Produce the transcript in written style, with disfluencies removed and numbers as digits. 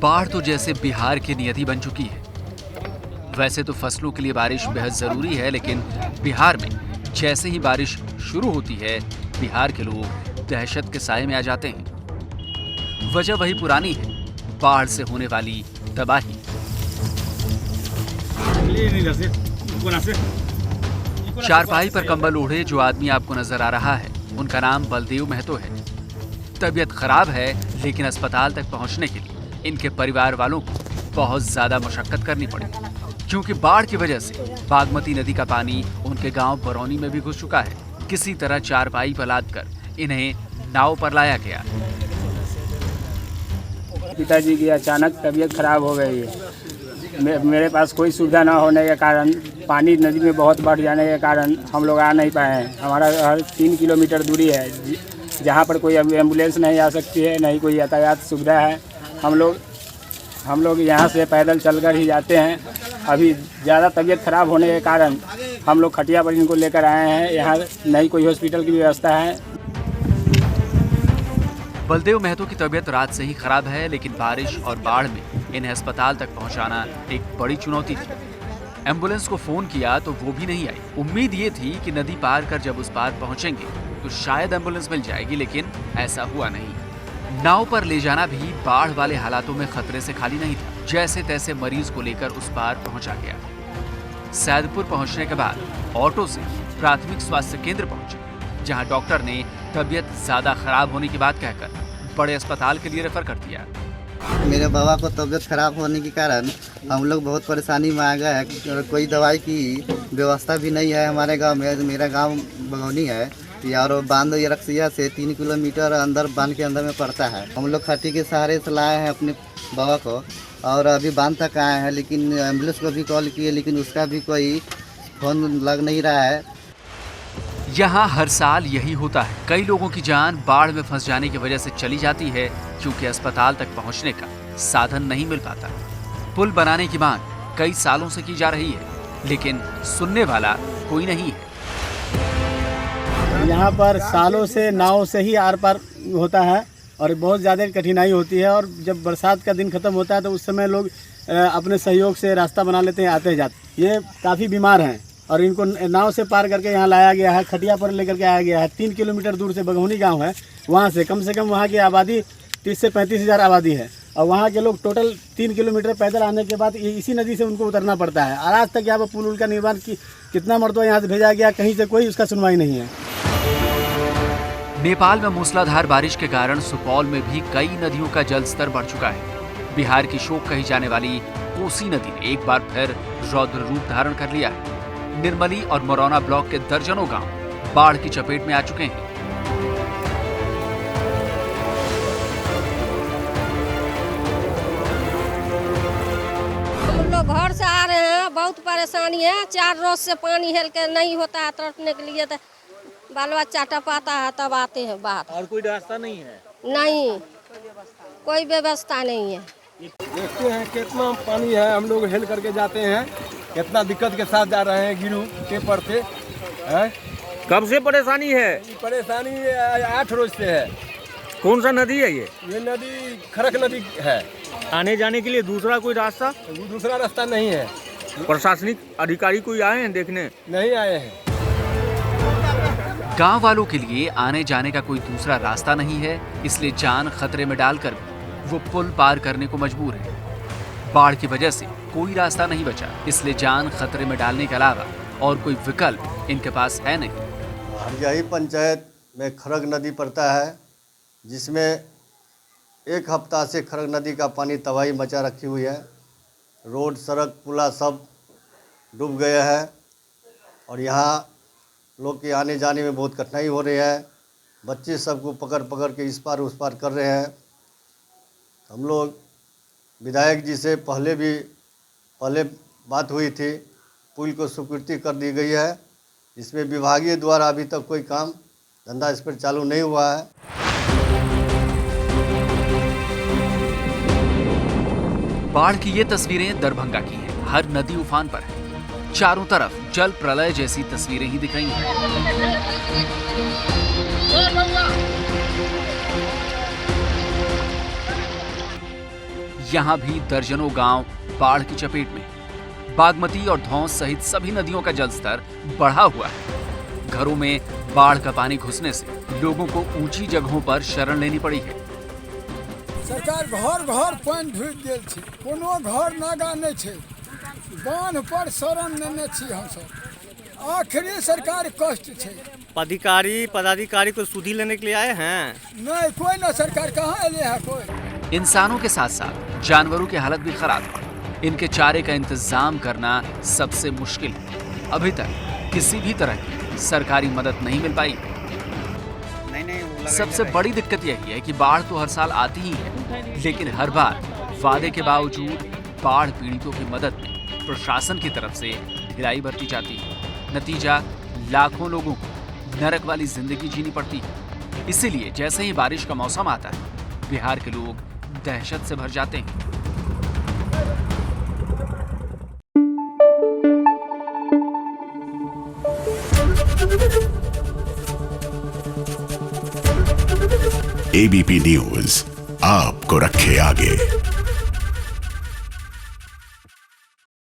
बाढ़ तो जैसे बिहार की नियति बन चुकी है। वैसे तो फसलों के लिए बारिश बेहद जरूरी है, लेकिन बिहार में जैसे ही बारिश शुरू होती है, बिहार के लोग दहशत के साए में आ जाते हैं। वजह वही पुरानी है, बाढ़ से होने वाली तबाही। चारपाई पर कंबल ओढ़े जो आदमी आपको नजर आ रहा है, उनका नाम बलदेव महतो है। तबीयत खराब है, लेकिन अस्पताल तक पहुंचने के लिए इनके परिवार वालों को बहुत ज्यादा मशक्कत करनी पड़ी, क्योंकि बाढ़ की वजह से बागमती नदी का पानी उनके गांव बरौनी में भी घुस चुका है। किसी तरह चारपाई पर लाद कर इन्हें नाव पर लाया गया। पिताजी की अचानक तबीयत खराब हो गई है। मेरे पास कोई सुविधा न होने के कारण, पानी नदी में बहुत बढ़ जाने के कारण हम लोग आ नहीं पाए हैं। हमारा हर 3 किलोमीटर दूरी है, जहाँ पर कोई एम्बुलेंस नहीं आ सकती है, नहीं कोई यातायात सुविधा है। हम लोग यहाँ से पैदल चलकर ही जाते हैं। अभी ज़्यादा तबीयत खराब होने के कारण हम लोग खटिया पर इनको लेकर आए हैं। यहाँ नहीं कोई हॉस्पिटल की व्यवस्था है। बलदेव महतो की तबीयत रात से ही खराब है, लेकिन बारिश और बाढ़ में इन्हें अस्पताल तक पहुंचाना एक बड़ी चुनौती थी। एम्बुलेंस को फोन किया तो वो भी नहीं आई। उम्मीद ये थी कि नदी पार कर जब उस पार पहुंचेंगे तो शायद एम्बुलेंस मिल जाएगी, लेकिन ऐसा हुआ नहीं। नाव पर ले जाना भी बाढ़ वाले हालातों में खतरे से खाली नहीं था। जैसे तैसे मरीज को लेकर उस पार पहुंचा गया। सैदपुर पहुंचने के बाद ऑटो से प्राथमिक स्वास्थ्य केंद्र पहुंचे, जहां डॉक्टर ने तबीयत ज्यादा खराब होने की बात कहकर बड़े अस्पताल के लिए रेफर कर दिया। मेरे बाबा को तबीयत खराब होने के कारण हम लोग बहुत परेशानी में आ गए हैं। कोई दवाई की व्यवस्था भी नहीं है हमारे गांव में। मेरा गांव बगौनी है और बांध रक्सिया से 3 किलोमीटर अंदर बांध के अंदर में पड़ता है। हम लोग खट्टी के सहारे से लाए हैं अपने बाबा को, और अभी बांध तक आए हैं, लेकिन एम्बुलेंस को भी कॉल किए, लेकिन उसका भी कोई फोन लग नहीं रहा है। यहाँ हर साल यही होता है। कई लोगों की जान बाढ़ में फंस जाने की वजह से चली जाती है, क्योंकि अस्पताल तक पहुँचने का साधन नहीं मिल पाता। पुल बनाने की मांग कई सालों से की जा रही है, लेकिन सुनने वाला कोई नहीं है। यहाँ पर सालों से नाव से ही आर पार होता है और बहुत ज़्यादा कठिनाई होती है। और जब बरसात का दिन ख़त्म होता है तो उस समय लोग अपने सहयोग से रास्ता बना लेते हैं, आते जाते। ये काफ़ी बीमार हैं और इनको नाव से पार करके यहाँ लाया गया है, खटिया पर लेकर के आया गया है। 3 किलोमीटर दूर से बगौनी गांव है, वहाँ से कम वहाँ की आबादी 30 से 35 हज़ार आबादी है। और वहाँ के लोग टोटल 3 किलोमीटर पैदल आने के बाद इसी नदी से उनको उतरना पड़ता है। और आज तक यहाँ पर पुल उल का निर्माण की कितना मरतबा यहाँ से भेजा गया, कहीं से कोई उसका सुनवाई नहीं है। नेपाल में मूसलाधार बारिश के कारण सुपौल में भी कई नदियों का जलस्तर बढ़ चुका है। बिहार की शोक कही जाने वाली कोसी नदी ने एक बार फिर रौद्र रूप धारण कर लिया है। निर्मली और मोरौना ब्लॉक के दर्जनों गांव बाढ़ की चपेट में आ चुके हैं। हम लोग घर से आ रहे हैं, बहुत परेशानी है। 4 रोज से पानी हेल के नहीं होता है तड़पने के लिए, तो बाल बच्चा टपाता है तब आते हैं बाहर। और कोई रास्ता नहीं है? नहीं, कोई व्यवस्था नहीं है। देखते हैं कितना पानी है, हम लोग हेल करके जाते हैं, कितना दिक्कत के साथ जा रहे हैं। गिरू के पड़ते हैं। कब से परेशानी है? परेशानी 8 रोज से है। कौन सा नदी है ये? ये नदी खरक नदी है। आने जाने के लिए दूसरा कोई रास्ता? दूसरा रास्ता नहीं है। प्रशासनिक अधिकारी कोई आए हैं देखने? नहीं आए हैं। गांव वालों के लिए आने जाने का कोई दूसरा रास्ता नहीं है, इसलिए जान खतरे में डालकर वो पुल पार करने को मजबूर है। बाढ़ की वजह से कोई रास्ता नहीं बचा, इसलिए जान खतरे में डालने के अलावा और कोई विकल्प इनके पास है नहीं। हरजाही पंचायत में खरग नदी पड़ता है, जिसमें 1 हफ्ता से खरग नदी का पानी तबाही मचा रखी हुई है। रोड, सड़क, पुला सब डूब गए हैं और यहाँ लोग के आने जाने में बहुत कठिनाई हो रही है। बच्चे सबको पकड़ पकड़ के इस पार उस पार कर रहे हैं। हम लोग विधायक जी से पहले बात हुई थी, पुल को स्वीकृति कर दी गई है। इसमें विभागीय द्वारा अभी तक कोई काम धंधा इस पर चालू नहीं हुआ है। बाढ़ की ये तस्वीरें दरभंगा की हैं। हर नदी उफान पर है, चारों तरफ जल प्रलय जैसी तस्वीरें ही दिख रही हैं। यहाँ भी दर्जनों गांव बाढ़ की चपेट में। बागमती और धौंस सहित सभी नदियों का जलस्तर बढ़ा हुआ है। घरों में बाढ़ का पानी घुसने से लोगों को ऊंची जगहों पर शरण लेनी पड़ी है। सरकार घर घर पानी ढुकि गेल छै, कोनो घर नागा नहीं छै, बांध पर शरण लेने छी हमसब। आखिरी सरकार कष्ट छै। पदाधिकारी को सुधी लेने के लिए आए हैं? नहीं, कोई ना, सरकार कहाँ अले है कोई। इंसानों के साथ साथ जानवरों की हालत भी खराब है। इनके चारे का इंतजाम करना सबसे मुश्किल है। अभी तक किसी भी तरह की सरकारी मदद नहीं मिल पाई। सबसे बड़ी दिक्कत यही है कि बाढ़ तो हर साल आती ही है, लेकिन हर बार वादे के बावजूद बाढ़ पीड़ितों की मदद में प्रशासन की तरफ से ढिलाई बरती जाती है। नतीजा, लाखों लोगों को नरक वाली जिंदगी जीनी पड़ती है। इसीलिए जैसे ही बारिश का मौसम आता है, बिहार के लोग दहशत से भर जाते हैं। एबीपी न्यूज आपको रखे आगे।